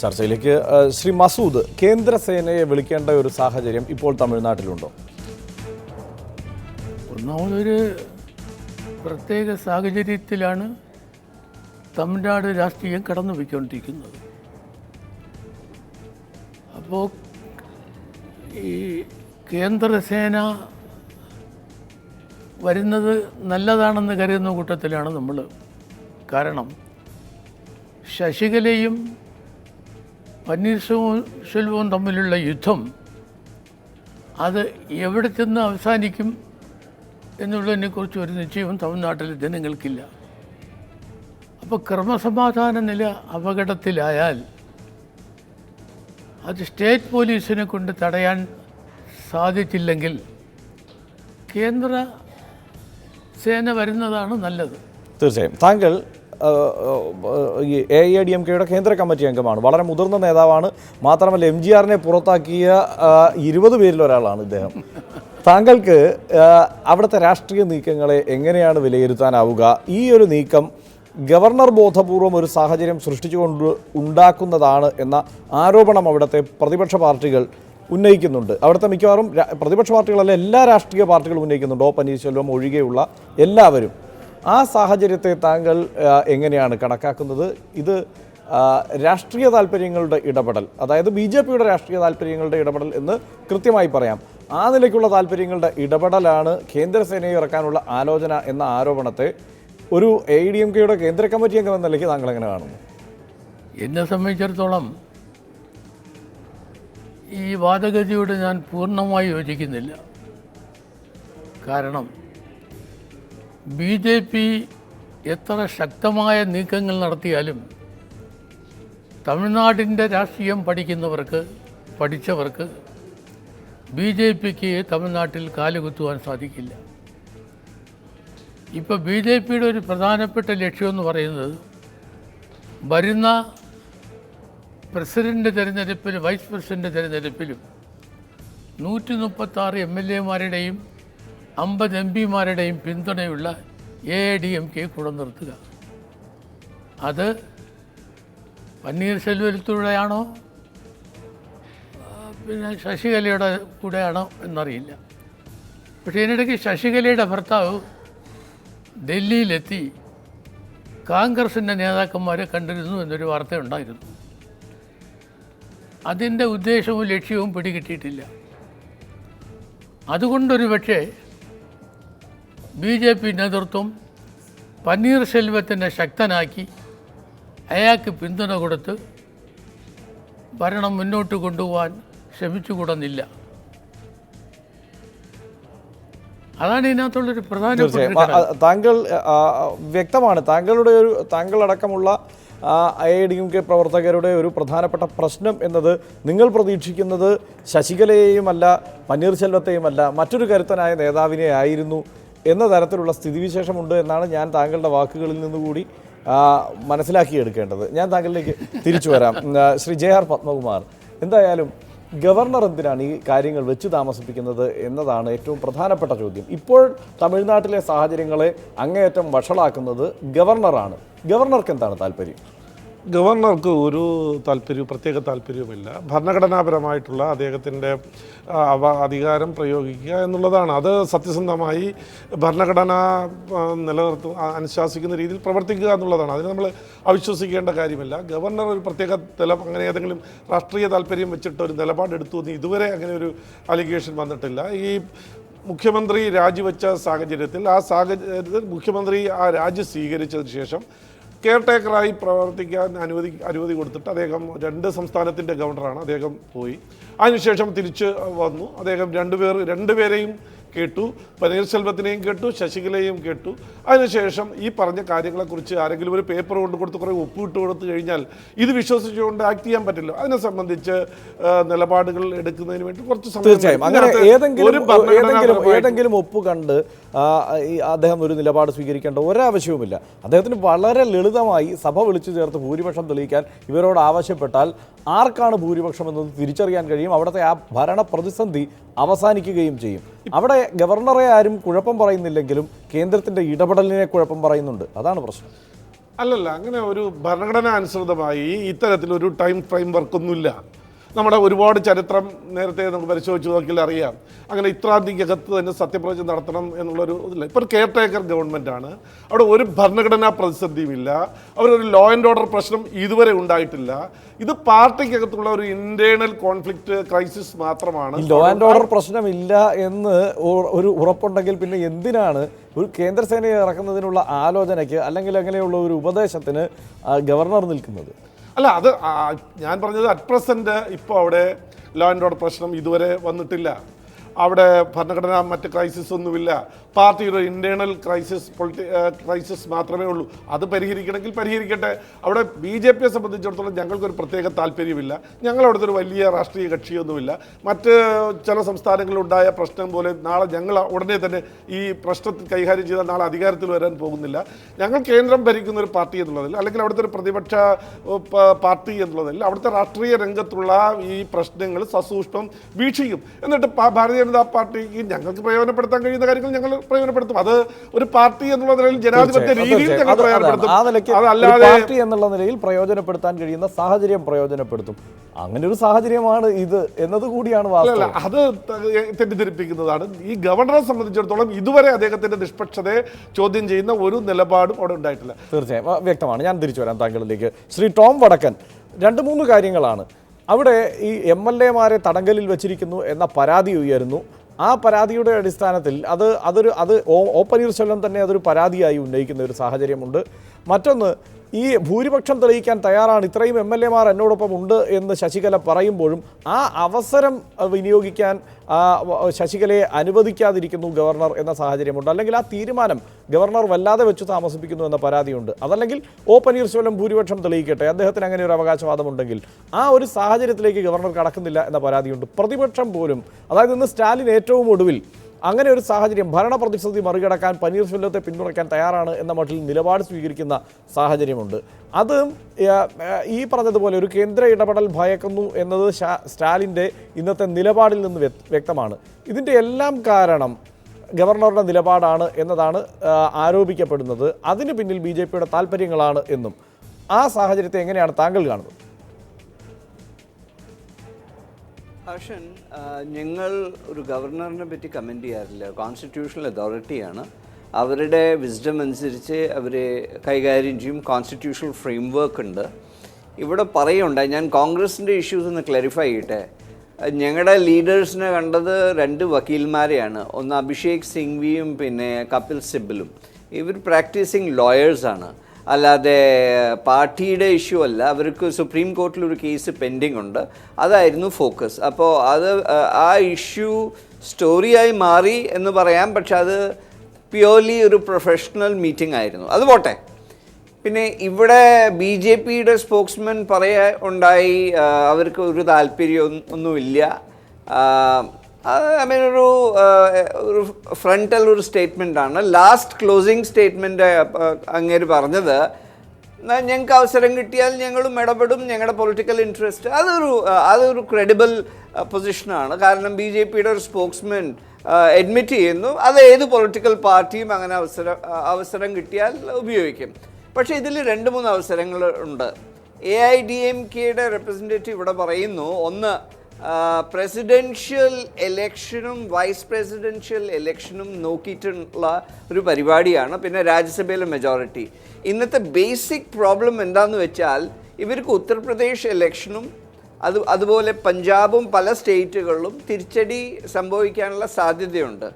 ചർച്ചയിലേക്ക് ശ്രീ മസൂദ്, കേന്ദ്രസേനയെ വിളിക്കേണ്ട ഒരു സാഹചര്യം ഇപ്പോൾ തമിഴ്നാട്ടിലുണ്ടോ? ഒന്നാമതൊരു പ്രത്യേക സാഹചര്യത്തിലാണ് തമിഴ്നാട് രാഷ്ട്രീയം കടന്നുപോയിക്കൊണ്ടിരിക്കുന്നത്. അപ്പോൾ ഈ കേന്ദ്രസേന വരുന്നത് നല്ലതാണെന്ന് കരുതുന്ന കൂട്ടത്തിലാണ് നമ്മൾ. കാരണം ശശികലയും പന്നീർസെൽവവും തമ്മിലുള്ള യുദ്ധം അത് എവിടെ ചെന്ന് അവസാനിക്കും എന്നുള്ളതിനെക്കുറിച്ച് ഒരു നിശ്ചയവും തമിഴ്നാട്ടിലെ ജനങ്ങൾക്കില്ല. അപ്പോൾ ക്രമസമാധാന നില അപകടത്തിലായാൽ അത് സ്റ്റേറ്റ് പോലീസിനെ കൊണ്ട് തടയാൻ സാധിച്ചില്ലെങ്കിൽ കേന്ദ്ര സേന വരുന്നതാണ് നല്ലത്. തീർച്ചയായും. താങ്കൾ AIADMKയുടെ കേന്ദ്ര കമ്മിറ്റി അംഗമാണ്, വളരെ മുതിർന്ന നേതാവാണ്. മാത്രമല്ല MGRനെ പുറത്താക്കിയ 20 പേരിൽ ഒരാളാണ് ഇദ്ദേഹം. താങ്കൾക്ക് അവിടുത്തെ രാഷ്ട്രീയ നീക്കങ്ങളെ എങ്ങനെയാണ് വിലയിരുത്താനാവുക? ഈ ഒരു നീക്കം ഗവർണർ ബോധപൂർവം ഒരു സാഹചര്യം സൃഷ്ടിച്ചുകൊണ്ട് ഉണ്ടാക്കുന്നതാണ് എന്ന ആരോപണം അവിടുത്തെ പ്രതിപക്ഷ പാർട്ടികൾ ഉന്നയിക്കുന്നുണ്ട്. അവിടുത്തെ മിക്കവാറും പ്രതിപക്ഷ പാർട്ടികളല്ല, എല്ലാ രാഷ്ട്രീയ പാർട്ടികളും ഉന്നയിക്കുന്നുണ്ട്, പന്നീർശെൽവം ഒഴികെയുള്ള എല്ലാവരും. ആ സാഹചര്യത്തെ താങ്കൾ എങ്ങനെയാണ് കണക്കാക്കുന്നത്? ഇത് രാഷ്ട്രീയ താല്പര്യങ്ങളുടെ ഇടപെടൽ, അതായത് BJPയുടെ രാഷ്ട്രീയ താല്പര്യങ്ങളുടെ ഇടപെടൽ എന്ന് കൃത്യമായി പറയാം. ആ നിലയ്ക്കുള്ള താല്പര്യങ്ങളുടെ ഇടപെടലാണ് കേന്ദ്രസേനയെ ഇറക്കാനുള്ള ആലോചന എന്ന ആരോപണത്തെ ഒരു AIADMKയുടെ കേന്ദ്ര കമ്മിറ്റി അംഗം എന്ന നിലയ്ക്ക് താങ്കൾ എങ്ങനെ കാണുന്നു? എന്നെ സംബന്ധിച്ചിടത്തോളം ഈ വാദഗതിയോട് ഞാൻ പൂർണ്ണമായി യോജിക്കുന്നില്ല. കാരണം BJP എത്ര ശക്തമായ നീക്കങ്ങൾ നടത്തിയാലും തമിഴ്നാടിൻ്റെ രാഷ്ട്രീയം പഠിച്ചവർക്ക് BJPക്ക് തമിഴ്നാട്ടിൽ കാലുകുത്തുവാൻ സാധിക്കില്ല. ഇപ്പോൾ BJPയുടെ ഒരു പ്രധാനപ്പെട്ട ലക്ഷ്യമെന്ന് പറയുന്നത് വരുന്ന പ്രസിഡൻ്റ് തിരഞ്ഞെടുപ്പിലും വൈസ് പ്രസിഡൻ്റ് തിരഞ്ഞെടുപ്പിലും 136 MLAമാരുടെയും 50 MPമാരുടെയും പിന്തുണയുള്ള AIADMK കൂടെ നിർത്തുക. അത് പന്നീർസെൽവത്തിലൂടെയാണോ പിന്നെ ശശികലയുടെ കൂടെയാണോ എന്നറിയില്ല. പക്ഷേ ഇതിനിടയ്ക്ക് ശശികലയുടെ ഭർത്താവ് ഡൽഹിയിലെത്തി കോൺഗ്രസിൻ്റെ നേതാക്കന്മാരെ കണ്ടിരുന്നു എന്നൊരു വാർത്തയുണ്ടായിരുന്നു. അതിൻ്റെ ഉദ്ദേശവും ലക്ഷ്യവും പിടികിട്ടിയിട്ടില്ല. അതുകൊണ്ടൊരു പക്ഷേ BJP നേതൃത്വം പന്നീർസെൽവത്തിനെ ശക്തനാക്കി അയാൾക്ക് പിന്തുണ കൊടുത്ത് ഭരണം മുന്നോട്ട് കൊണ്ടുപോകാൻ ശ്രമിച്ചുകൂടുന്നില്ല. അതാണ് ഇതിനകത്തുള്ളൊരു പ്രധാന. താങ്കൾ വ്യക്തമാണ്, താങ്കളടക്കമുള്ള AIADMK പ്രവർത്തകരുടെ ഒരു പ്രധാനപ്പെട്ട പ്രശ്നം എന്നത് നിങ്ങൾ പ്രതീക്ഷിക്കുന്നത് ശശികലയെയുമല്ല പന്നീർസെൽവത്തെയുമല്ല മറ്റൊരു കരുത്തനായ നേതാവിനെ ആയിരുന്നു എന്ന തരത്തിലുള്ള സ്ഥിതിവിശേഷമുണ്ട് എന്നാണ് ഞാൻ താങ്കളുടെ വാക്കുകളിൽ നിന്നുകൂടി മനസ്സിലാക്കിയെടുക്കേണ്ടത്. ഞാൻ താങ്കളിലേക്ക് തിരിച്ചു വരാം. ശ്രീ JR പത്മകുമാർ, എന്തായാലും ഗവർണർ എന്തിനാണ് ഈ കാര്യങ്ങൾ വെച്ച് താമസിപ്പിക്കുന്നത് എന്നതാണ് ഏറ്റവും പ്രധാനപ്പെട്ട ചോദ്യം. ഇപ്പോൾ തമിഴ്നാട്ടിലെ സാഹചര്യങ്ങളെ അങ്ങേയറ്റം വഷളാക്കുന്നത് ഗവർണറാണ്. ഗവർണർക്ക് എന്താണ് താല്പര്യം? ഗവർണർക്ക് ഒരു പ്രത്യേക താല്പര്യവുമില്ല. ഭരണഘടനാപരമായിട്ടുള്ള അദ്ദേഹത്തിൻ്റെ അധികാരം പ്രയോഗിക്കുക എന്നുള്ളതാണ്. അത് സത്യസന്ധമായി ഭരണഘടന അനുശാസിക്കുന്ന രീതിയിൽ പ്രവർത്തിക്കുക എന്നുള്ളതാണ്. അതിന് നമ്മൾ അവിശ്വസിക്കേണ്ട കാര്യമില്ല. ഗവർണർ ഒരു പ്രത്യേക അങ്ങനെ ഏതെങ്കിലും രാഷ്ട്രീയ താല്പര്യം വെച്ചിട്ട് ഒരു നിലപാടെടുത്തു എന്ന് ഇതുവരെ അങ്ങനെ ഒരു അലിഗേഷൻ വന്നിട്ടില്ല. ഈ മുഖ്യമന്ത്രി രാജിവെച്ച സാഹചര്യത്തിൽ മുഖ്യമന്ത്രി ആ രാജി സ്വീകരിച്ചതിന് ശേഷം കെയർടേക്കറായി പ്രവർത്തിക്കാൻ അനുമതി കൊടുത്തിട്ട് അദ്ദേഹം 2 സംസ്ഥാനത്തിൻ്റെ ഗവർണറാണ്. അദ്ദേഹം പോയി. അതിനുശേഷം തിരിച്ച് വന്നു. അദ്ദേഹം രണ്ടുപേരെയും കേട്ടു, പനീർശെൽവത്തിനെയും കേട്ടു, ശശികലയെയും കേട്ടു. അതിനുശേഷം ഈ പറഞ്ഞ കാര്യങ്ങളെക്കുറിച്ച് ആരെങ്കിലും ഒരു പേപ്പർ കൊണ്ട് കൊടുത്ത് കുറേ ഒപ്പിട്ട് കൊടുത്തു കഴിഞ്ഞാൽ ഇത് വിശ്വസിച്ചുകൊണ്ട് ആക്ട് ചെയ്യാൻ പറ്റില്ല. അതിനെ സംബന്ധിച്ച് നിലപാടുകൾ എടുക്കുന്നതിന് വേണ്ടി കുറച്ച് സമയം തീർച്ചയായും അങ്ങനെ ഏതെങ്കിലും ഒപ്പ് കണ്ട് ഈ അദ്ദേഹം ഒരു നിലപാട് സ്വീകരിക്കേണ്ട ഒരാവശ്യവുമില്ല. അദ്ദേഹത്തിന് വളരെ ലളിതമായി സഭ വിളിച്ചു ചേർത്ത് ഭൂരിപക്ഷം തെളിയിക്കാൻ ഇവരോട് ആവശ്യപ്പെട്ടാൽ ആർക്കാണ് ഭൂരിപക്ഷം എന്നത് തിരിച്ചറിയാൻ കഴിയും. അവിടുത്തെ ആ ഭരണ പ്രതിസന്ധി അവസാനിക്കുകയും ചെയ്യും. അവിടെ ഗവർണറെ ആരും കുഴപ്പം പറയുന്നില്ലെങ്കിലും കേന്ദ്രത്തിൻ്റെ ഇടപെടലിനെ കുഴപ്പം പറയുന്നുണ്ട്. അതാണ് പ്രശ്നം. അല്ലല്ല, അങ്ങനെ ഒരു ഭരണഘടന അനുസൃതമായി ഇത്തരത്തിലൊരു ടൈം ഫ്രെയിം വർക്കൊന്നുമില്ല. നമ്മുടെ ഒരുപാട് ചരിത്രം നേരത്തെ നമുക്ക് പരിശോധിച്ച് നോക്കിയാൽ അറിയാം. അങ്ങനെ ഇത്രാം തീയതിക്കകത്ത് തന്നെ സത്യപ്രതിജ്ഞ നടത്തണം എന്നുള്ളൊരു ഇതില്ല. ഇപ്പോൾ ഒരു കെയർ ടേക്കർ ഗവൺമെൻറ്റാണ്. അവിടെ ഒരു ഭരണഘടനാ പ്രതിസന്ധിയുമില്ല. അവരൊരു ലോ ആൻഡ് ഓർഡർ പ്രശ്നം ഇതുവരെ ഉണ്ടായിട്ടില്ല. ഇത് പാർട്ടിക്കകത്തുള്ള ഒരു ഇന്റേണൽ കോൺഫ്ലിക്റ്റ് ക്രൈസിസ് മാത്രമാണ്. ലോ ആൻഡ് ഓർഡർ പ്രശ്നമില്ല എന്ന് ഒരു ഉറപ്പുണ്ടെങ്കിൽ പിന്നെ എന്തിനാണ് ഒരു കേന്ദ്രസേനയെ ഇറക്കുന്നതിനുള്ള ആലോചനയ്ക്ക് അല്ലെങ്കിൽ അങ്ങനെയുള്ള ഒരു ഉപദേശത്തിന് ഗവർണർ നിൽക്കുന്നത്? അല്ല, അത് ഞാൻ പറഞ്ഞത് അറ്റ് പ്രസൻറ്റ് ഇപ്പോൾ അവിടെ ലോ ആൻഡ് ഓർഡർ പ്രശ്നം ഇതുവരെ വന്നിട്ടില്ല. അവിടെ ഭരണഘടന മറ്റ് ക്രൈസിസ് ഒന്നുമില്ല. പാർട്ടിയുടെ ഇൻറ്റേർണൽ ക്രൈസിസ് മാത്രമേ ഉള്ളൂ. അത് പരിഹരിക്കണമെങ്കിൽ പരിഹരിക്കട്ടെ. അവിടെ BJPയെ സംബന്ധിച്ചിടത്തോളം ഞങ്ങൾക്കൊരു പ്രത്യേക താല്പര്യമില്ല. ഞങ്ങൾ അവിടുത്തെ ഒരു വലിയ രാഷ്ട്രീയ കക്ഷിയൊന്നുമില്ല. മറ്റ് ചില സംസ്ഥാനങ്ങളിലുണ്ടായ പ്രശ്നം പോലെ നാളെ ഞങ്ങൾ ഉടനെ തന്നെ ഈ പ്രശ്നത്തിൽ കൈകാര്യം ചെയ്താൽ നാളെ അധികാരത്തിൽ വരാൻ പോകുന്നില്ല. ഞങ്ങൾ കേന്ദ്രം ഭരിക്കുന്ന ഒരു പാർട്ടി എന്നുള്ളതിൽ അല്ലെങ്കിൽ അവിടുത്തെ ഒരു പ്രതിപക്ഷ പാർട്ടി എന്നുള്ളതിൽ അവിടുത്തെ രാഷ്ട്രീയ രംഗത്തുള്ള ഈ പ്രശ്നങ്ങൾ സസൂക്ഷ്മം വീക്ഷിക്കും. എന്നിട്ട് ഭാരതീയ ജനതാ പാർട്ടിക്ക് ഞങ്ങൾക്ക് പ്രയോജനപ്പെടുത്താൻ കഴിയുന്ന കാര്യങ്ങൾ ഞങ്ങൾ പ്രയോജനപ്പെടുത്തും. അത് ഒരു പാർട്ടി എന്നുള്ള നിലയിൽ ജനാധിപത്യ രീതിയിൽ ഞങ്ങൾ പ്രയോജനപ്പെടുത്തും. അതല്ലാതെ പാർട്ടി എന്നുള്ള നിലയിൽ പ്രയോജനപ്പെടുത്താൻ കഴിയുന്ന സാഹചര്യം പ്രയോജനപ്പെടുത്തും. അങ്ങനെ ഒരു സാഹചര്യമാണ് ഇത് എന്നത് കൂടിയാണ് വാസ്തവം. അത് തെറ്റിദ്ധരിപ്പിക്കുന്നതാണ്. ഈ ഗവർണറെ സംബന്ധിച്ചിടത്തോളം ഇതുവരെ അദ്ദേഹത്തിന്റെ നിഷ്പക്ഷതയെ ചോദ്യം ചെയ്യുന്ന ഒരു നിലപാടും അവിടെ ഉണ്ടായിട്ടില്ല. തീർച്ചയായും വ്യക്തമാണ്. ഞാൻ തിരിച്ചു വരാം താങ്കളിലേക്ക്. ശ്രീ ടോം വടക്കൻ, 2-3 കാര്യങ്ങളാണ്. അവിടെ ഈ MLA-മാരെ തടങ്കലിൽ വെച്ചിരിക്കുന്നു എന്ന പരാതി ഉയരുന്നു. ആ പരാതിയുടെ അടിസ്ഥാനത്തിൽ അത് ഒ പനീർശെൽവം തന്നെ അതൊരു പരാതിയായി ഉന്നയിക്കുന്ന ഒരു സാഹചര്യമുണ്ട്. മറ്റൊന്ന്, ഈ ഭൂരിപക്ഷം തെളിയിക്കാൻ തയ്യാറാണ്, ഇത്രയും MLA-മാർ എന്നോടൊപ്പം ഉണ്ട് എന്ന് ശശികല പറയുമ്പോഴും ആ അവസരം വിനിയോഗിക്കാൻ ശശികലയെ അനുവദിക്കാതിരിക്കുന്നു ഗവർണർ എന്ന സാഹചര്യമുണ്ട്. അല്ലെങ്കിൽ ആ തീരുമാനം ഗവർണർ വല്ലാതെ വെച്ച് താമസിപ്പിക്കുന്നു എന്ന പരാതിയുണ്ട്. അതല്ലെങ്കിൽ ഒ പനീർശെൽവം ഭൂരിപക്ഷം തെളിയിക്കട്ടെ, അദ്ദേഹത്തിന് അങ്ങനെ ഒരു അവകാശവാദമുണ്ടെങ്കിൽ ആ ഒരു സാഹചര്യത്തിലേക്ക് ഗവർണർ കടക്കുന്നില്ല എന്ന പരാതിയുണ്ട്. പ്രതിപക്ഷം പോലും, അതായത് ഇന്ന് സ്റ്റാലിൻ ഏറ്റവും ഒടുവിൽ അങ്ങനെ ഒരു സാഹചര്യം, ഭരണ പ്രതിസന്ധി മറികടക്കാൻ പനീർശെൽവത്തെ പിന്തുണയ്ക്കാൻ തയ്യാറാണ് എന്ന മട്ടിൽ നിലപാട് സ്വീകരിക്കുന്ന സാഹചര്യമുണ്ട്. അത് ഈ പറഞ്ഞതുപോലെ ഒരു കേന്ദ്ര ഇടപെടൽ ഭയക്കുന്നു എന്നത് സ്റ്റാലിൻ്റെ ഇന്നത്തെ നിലപാടിൽ നിന്ന് വ്യക്തമാണ്. ഇതിൻ്റെ എല്ലാം കാരണം ഗവർണറുടെ നിലപാടാണ് എന്നതാണ് ആരോപിക്കപ്പെടുന്നത്. അതിന് പിന്നിൽ BJPയുടെ താല്പര്യങ്ങളാണ് എന്നും. ആ സാഹചര്യത്തെ എങ്ങനെയാണ് താങ്കൾ കാണുന്നത്? ഹർഷൻ, ഞങ്ങൾ ഒരു ഗവർണറിനെ പറ്റി കമൻറ്റ് ചെയ്യാറില്ല. കോൺസ്റ്റിറ്റ്യൂഷണൽ അതോറിറ്റിയാണ്. അവരുടെ വിസ്ഡം അനുസരിച്ച് അവർ കൈകാര്യം ചെയ്യും. കോൺസ്റ്റിറ്റ്യൂഷണൽ ഫ്രെയിം വർക്ക് ഉണ്ട്. ഇവിടെ പറയുണ്ടായി, ഞാൻ കോൺഗ്രസിൻ്റെ ഇഷ്യൂസ് ഒന്ന് ക്ലാരിഫൈ ചെയ്യട്ടെ. ഞങ്ങളുടെ ലീഡേഴ്സിനെ കണ്ടത് 2 വക്കീൽമാരെയാണ്. ഒന്ന് അഭിഷേക് സിംഗ്വിയും പിന്നെ കപിൽ സിബലും. ഇവർ പ്രാക്ടീസിങ് ലോയേഴ്സാണ്, അല്ലാതെ പാർട്ടിയുടെ ഇഷ്യൂ അല്ല. അവർക്ക് സുപ്രീം കോർട്ടിലൊരു കേസ് പെൻഡിങ് ഉണ്ട്, അതായിരുന്നു ഫോക്കസ്. അപ്പോൾ ആ ഇഷ്യൂ സ്റ്റോറിയായി മാറി എന്ന് പറയാം. പക്ഷെ അത് പ്യുവർലി ഒരു പ്രൊഫഷണൽ മീറ്റിംഗ് ആയിരുന്നു. അത് പോട്ടെ. പിന്നെ ഇവിടെ BJPയുടെ സ്പോക്സ്മാൻ ഉണ്ടായി അവർക്ക് ഒരു താല്പര്യം ഒന്നുമില്ല. ഐ മീൻ ഒരു ഫ്രണ്ടൽ ഒരു സ്റ്റേറ്റ്മെൻറ്റാണ്. ലാസ്റ്റ് ക്ലോസിങ് സ്റ്റേറ്റ്മെൻറ്റ് അങ്ങേര് പറഞ്ഞത്, ഞങ്ങൾക്ക് അവസരം കിട്ടിയാൽ ഞങ്ങളും ഇടപെടും, ഞങ്ങളുടെ പൊളിറ്റിക്കൽ ഇൻട്രസ്റ്റ്. അതൊരു ക്രെഡിബിൾ പൊസിഷനാണ്. കാരണം BJPയുടെ ഒരു സ്പോക്സ്മാൻ അഡ്മിറ്റ് ചെയ്യുന്നു, അത് ഏത് പൊളിറ്റിക്കൽ പാർട്ടിയും അങ്ങനെ അവസരം കിട്ടിയാൽ ഉപയോഗിക്കും. പക്ഷേ ഇതിൽ 2-3 അവസരങ്ങൾ ഉണ്ട്. AIDMKയുടെ റെപ്രസെൻറ്റേറ്റീവ് ഇവിടെ പറയുന്നു, ഒന്ന് പ്രസിഡൻഷ്യൽ എലക്ഷനും വൈസ് പ്രസിഡൻഷ്യൽ എലക്ഷനും നോക്കിയിട്ടുള്ള ഒരു പരിപാടിയാണ്. പിന്നെ രാജ്യസഭയിലെ മെജോറിറ്റി. ഇന്നത്തെ ബേസിക് പ്രോബ്ലം എന്താണെന്ന് വെച്ചാൽ ഇവർക്ക് ഉത്തർപ്രദേശ് ഇലക്ഷനും അതുപോലെ പഞ്ചാബും പല സ്റ്റേറ്റുകളിലും തിരിച്ചടി സംഭവിക്കാനുള്ള സാധ്യതയുണ്ട്.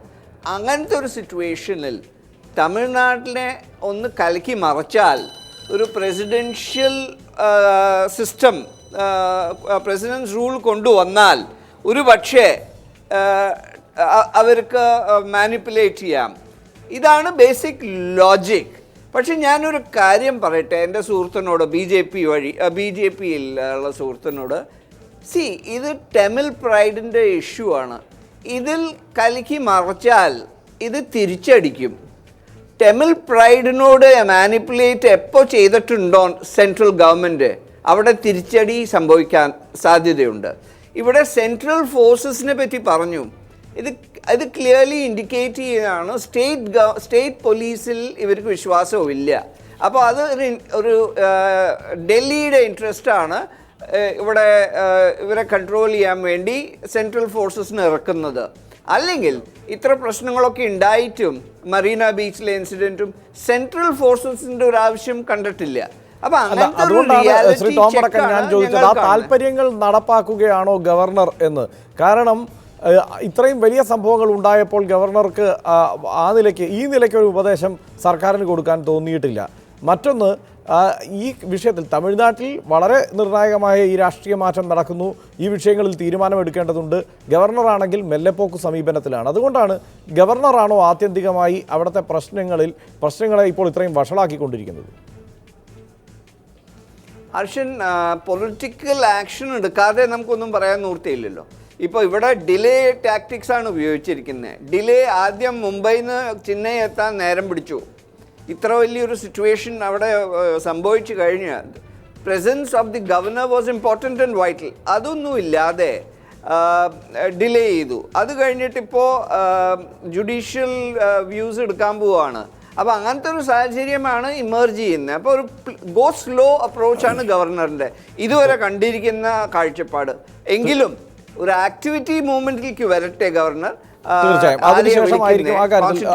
അങ്ങനത്തെ ഒരു സിറ്റുവേഷനിൽ തമിഴ്നാട്ടിനെ ഒന്ന് കലക്കി മറിച്ചാൽ ഒരു പ്രസിഡൻഷ്യൽ സിസ്റ്റം, പ്രസിഡൻസ് റൂൾ കൊണ്ടുവന്നാൽ ഒരു പക്ഷേ അവർക്ക് മാനിപ്പുലേറ്റ് ചെയ്യാം. ഇതാണ് ബേസിക് ലോജിക്. പക്ഷെ ഞാനൊരു കാര്യം പറയട്ടെ എൻ്റെ സുഹൃത്തിനോട്, ബി ജെ പിയിലുള്ള സുഹൃത്തിനോട്. ഇത് തമിഴ് പ്രൈഡിൻ്റെ ഇഷ്യൂ ആണ്. ഇതിൽ കലക്കി മറച്ചാൽ ഇത് തിരിച്ചടിക്കും. തമിഴ് പ്രൈഡിനോട് മാനിപ്പുലേറ്റ് എപ്പോൾ ചെയ്തിട്ടുണ്ടോ സെൻട്രൽ ഗവൺമെൻറ്, അവിടെ തിരിച്ചടി സംഭവിക്കാൻ സാധ്യതയുണ്ട്. ഇവിടെ സെൻട്രൽ ഫോഴ്സസിനെ പറ്റി പറഞ്ഞു. ഇത് ക്ലിയർലി ഇൻഡിക്കേറ്റ് ചെയ്യുകയാണ് സ്റ്റേറ്റ് പോലീസിൽ ഇവർക്ക് വിശ്വാസവും ഇല്ല. അപ്പോൾ അത് ഒരു ഡൽഹിയുടെ ഇൻട്രസ്റ്റാണ് ഇവിടെ ഇവരെ കൺട്രോൾ ചെയ്യാൻ വേണ്ടി സെൻട്രൽ ഫോഴ്സസിന് ഇറക്കുന്നത്. അല്ലെങ്കിൽ ഇത്ര പ്രശ്നങ്ങളൊക്കെ ഉണ്ടായിട്ടും മറീന ബീച്ചിലെ ഇൻസിഡൻറ്റും സെൻട്രൽ ഫോഴ്സസിൻ്റെ ഒരു ആവശ്യം കണ്ടിട്ടില്ല. അതുകൊണ്ടാണ് ശ്രീ ടോം വടക്കൻ ഞാൻ ചോദിച്ചത്, ആ താല്പര്യങ്ങൾ നടപ്പാക്കുകയാണോ ഗവർണർ എന്ന്. കാരണം ഇത്രയും വലിയ സംഭവങ്ങൾ ഉണ്ടായപ്പോൾ ഗവർണർക്ക് ഈ നിലയ്ക്ക് ഒരു ഉപദേശം സർക്കാരിന് കൊടുക്കാൻ തോന്നിയിട്ടില്ല. മറ്റൊന്ന്, ഈ വിഷയത്തിൽ തമിഴ്നാട്ടിൽ വളരെ നിർണായകമായ ഈ രാഷ്ട്രീയ മാറ്റം നടക്കുന്നു. ഈ വിഷയങ്ങളിൽ തീരുമാനമെടുക്കേണ്ടതുണ്ട്. ഗവർണറാണെങ്കിൽ മെല്ലെപ്പോക്ക് സമീപനത്തിലാണ്. അതുകൊണ്ടാണ് ഗവർണറാണോ ആത്യന്തികമായി അവിടുത്തെ പ്രശ്നങ്ങളെ ഇപ്പോൾ ഇത്രയും വഷളാക്കിക്കൊണ്ടിരിക്കുന്നത്? ഹർഷൻ, പൊളിറ്റിക്കൽ ആക്ഷൻ എടുക്കാതെ നമുക്കൊന്നും പറയാൻ നിവൃത്തിയില്ലല്ലോ. ഇപ്പോൾ ഇവിടെ ഡിലേ ടാക്ടിക്സ് ആണ് ഉപയോഗിച്ചിരിക്കുന്നത്. ഡിലേ ആദ്യം മുംബൈയിൽ നിന്ന് ചെന്നൈ എത്താൻ നേരം പിടിച്ചു. ഇത്ര വലിയൊരു സിറ്റുവേഷൻ അവിടെ സംഭവിച്ചു കഴിഞ്ഞാൽ presence of the governor was important and vital. അതൊന്നും ഇല്ലാതെ ഡിലേ ചെയ്തു. അത് കഴിഞ്ഞിട്ടിപ്പോൾ ജുഡീഷ്യൽ വ്യൂസ് എടുക്കാൻ പോവുകയാണ്. അപ്പോൾ അങ്ങനത്തെ ഒരു സാഹചര്യമാണ് ഇമേർജ് ചെയ്യുന്നത്. അപ്പോൾ ഒരു ഗോ സ്ലോ അപ്രോച്ചാണ് ഗവർണറിൻ്റെ ഇതുവരെ കണ്ടിരിക്കുന്ന കാഴ്ചപ്പാട്. എങ്കിലും ഒരു ആക്ടിവിറ്റി മൂവ്മെന്റിലേക്ക് വരട്ടെ ഗവർണർ. തീർച്ചയായും അതിനുശേഷമായിരിക്കും ആ കാര്യത്തിൽ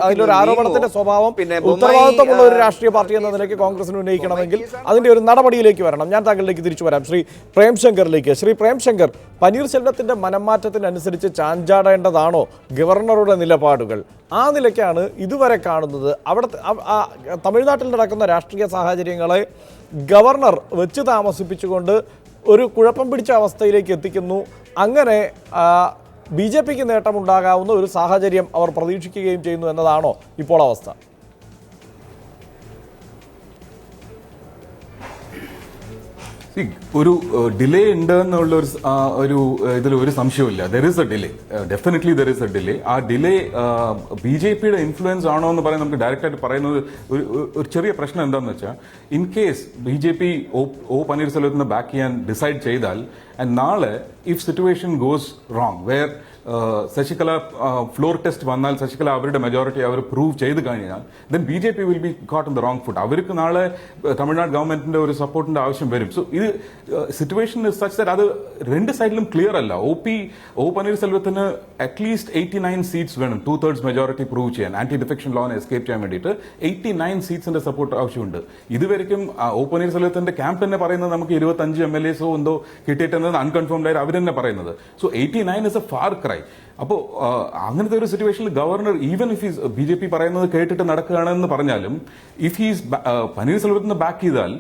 അതിലൊരു ആരോപണത്തിന്റെ സ്വഭാവം ഉത്തരവാദിത്വമുള്ള ഒരു രാഷ്ട്രീയ പാർട്ടി എന്ന നിലയ്ക്ക് കോൺഗ്രസിന് ഉന്നയിക്കണമെങ്കിൽ അതിന്റെ ഒരു നടപടിയിലേക്ക് വരണം. ഞാൻ താങ്കളിലേക്ക് തിരിച്ചു വരാം, ശ്രീ പ്രേംശങ്കറിലേക്ക്. ശ്രീ പ്രേംശങ്കർ, പനീർശെൽവത്തിന്റെ മനംമാറ്റത്തിനനുസരിച്ച് ചാഞ്ചാടേണ്ടതാണോ ഗവർണറുടെ നിലപാടുകൾ? ആ നിലയ്ക്കാണ് ഇതുവരെ കാണുന്നത്. അവിടുത്തെ തമിഴ്നാട്ടിൽ നടക്കുന്ന രാഷ്ട്രീയ സാഹചര്യങ്ങളെ ഗവർണർ വെച്ച് താമസിപ്പിച്ചുകൊണ്ട് ഒരു കുഴപ്പം പിടിച്ച അവസ്ഥയിലേക്ക് എത്തിക്കുന്നു. അങ്ങനെ BJPക്ക് നേട്ടമുണ്ടാകാവുന്ന ഒരു സാഹചര്യം അവർ പ്രതീക്ഷിക്കുകയും ചെയ്യുന്നു എന്നതാണോ ഇപ്പോൾ അവസ്ഥ? ഒരു ഡിലേ ഉണ്ട് എന്നുള്ള ഇതിലൊരു സംശയമില്ല. There is A delay, definitely there is A delay. ആ ഡിലേ BJPയുടെ ഇൻഫ്ലുവൻസ് ആണോ എന്ന് പറയാൻ നമുക്ക് ഡയറക്റ്റായിട്ട് പറയുന്നത് ഒരു ചെറിയ പ്രശ്നം എന്താണെന്ന് വെച്ചാൽ, ഇൻ കേസ് BJP O പനീർസെൽവത്തിനെ ബാക്ക് ചെയ്യാൻ ഡിസൈഡ് ചെയ്താൽ, ആൻഡ് നാളെ if situation goes wrong where Sasikala floor test വന്നാൽ ശശികല അവരുടെ മെജോറിറ്റി അവർ പ്രൂവ് ചെയ്ത് കഴിഞ്ഞാൽ then BJP will be caught in the wrong foot. അവർക്ക് നാളെ തമിഴ്നാട് ഗവൺമെന്റിന്റെ ഒരു സപ്പോർട്ടിന്റെ ആവശ്യം വരും. സോ ഇത് സിറ്റുവേഷൻ സച്ച് ദാറ്റ് അത് രണ്ട് സൈഡിലും ക്ലിയർ അല്ല. O പനീർസെൽവത്തിന് അറ്റ്ലീസ്റ്റ് 89 സീറ്റ്സ് വേണം, 2/3 മെജോറിറ്റി പ്രൂവ് ചെയ്യാൻ, ആന്റി ഡിഫെക്ഷൻ ലോനെ എസ്കേപ്പ് ചെയ്യാൻ വേണ്ടിയിട്ട് 89 സീറ്റ്സിന്റെ സപ്പോർട്ട് ആവശ്യമുണ്ട്. ഇതുവരെയ്ക്കും O പനീർസെൽവത്തിന്റെ ക്യാമ്പ് തന്നെ പറയുന്നത് നമുക്ക് 25 MLAs എന്തോ കിട്ടിയിട്ടെന്നത് അൺകൺഫേംഡ് ആയിട്ട് അവർ തന്നെ പറയുന്നത്. So 89 is A far cry. അപ്പോൾ അങ്ങനത്തെ ഒരു സിറ്റുവേഷനിൽ governor even if is BJP പറയുന്നത് കേട്ടിട്ട് നടക്കുകയാണെന്ന് പറഞ്ഞാലും ഇഫ് ഹീസ് പനീർസെൽവത്തിനെ ബാക്ക് ചെയ്താൽ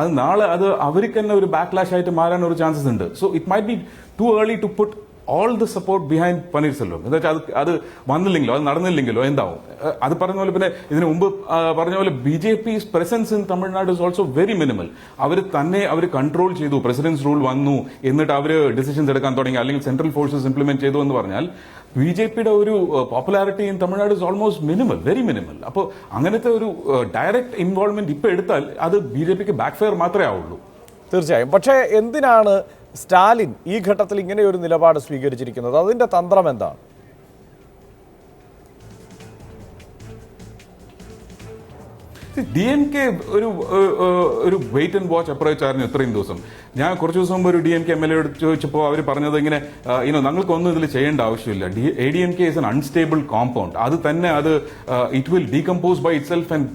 അത് നാളെ അത് അവർക്ക് തന്നെ ഒരു ബാക്ക്ലാഷ് ആയിട്ട് മാറാൻ ഒരു ചാൻസസ് ഉണ്ട്. So it might be too early to put all the support behind Panneerselvam. എന്താ വെച്ചാൽ അത് വന്നില്ലെങ്കിലോ അത് നടന്നില്ലെങ്കിലോ എന്താവും? അത് പറഞ്ഞ പോലെ പിന്നെ ഇതിനു മുമ്പ് പറഞ്ഞ പോലെ BJP's presence in Tamil Nadu is also very minimal. അവർ കൺട്രോൾ ചെയ്തു, പ്രസിഡന്റ്സ് റൂൾ വന്നു, എന്നിട്ട് അവർ ഡിസിഷൻസ് എടുക്കാൻ തുടങ്ങി, അല്ലെങ്കിൽ സെൻട്രൽ ഫോഴ്സസ് ഇംപ്ലിമെന്റ് ചെയ്തു എന്ന് പറഞ്ഞാൽ BJPയുടെ ഒരു popularity in Tamil Nadu is almost minimal, very minimal. അപ്പോൾ അങ്ങനത്തെ ഒരു ഡയറക്റ്റ് ഇൻവോൾവ്മെന്റ് ഇപ്പോൾ എടുത്താൽ അത് BJPക്ക് ബാക്ക് ഫയർ മാത്രമേ ആവുള്ളൂ. തീർച്ചയായും. പക്ഷേ എന്തിനാണ് സ്റ്റാലിൻ ഈ ഘട്ടത്തിൽ ഇങ്ങനെ ഒരു നിലപാട് സ്വീകരിച്ചിരിക്കുന്നത്? അതിന്റെ തന്ത്രം എന്താണ്? DMK ഒരു വെയിറ്റ് ആൻഡ് വാച്ച് അപ്രോച്ച് ആയിരുന്നു ഇത്രയും ദിവസം. ഞാൻ കുറച്ച് ദിവസം മുമ്പ് ഒരു DMK MLA ചോദിച്ചപ്പോൾ അവർ പറഞ്ഞത് ഇങ്ങനെ ഞങ്ങൾക്കൊന്നും ഇതിൽ ചെയ്യേണ്ട ആവശ്യമില്ല, ADMK is an unstable compound, അത് തന്നെ it will decompose by itself and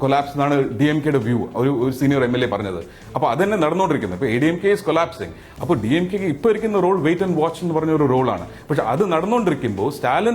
collapse എന്നാണ് DMKയുടെ വ്യൂ, ഒരു സീനിയർ MLA പറഞ്ഞത്. അപ്പോൾ അത് തന്നെ നടന്നുകൊണ്ടിരിക്കുന്നത്. ഇപ്പോൾ ADMK ഇസ് കൊലാപ്സിങ്. അപ്പോൾ DMK ഇപ്പോൾ ഇരിക്കുന്ന റോൾ വെയിറ്റ് ആൻഡ് വാച്ച് എന്ന് പറഞ്ഞ ഒരു റോളാണ്. പക്ഷെ അത് നടന്നുകൊണ്ടിരിക്കുമ്പോൾ സ്റ്റാലിൻ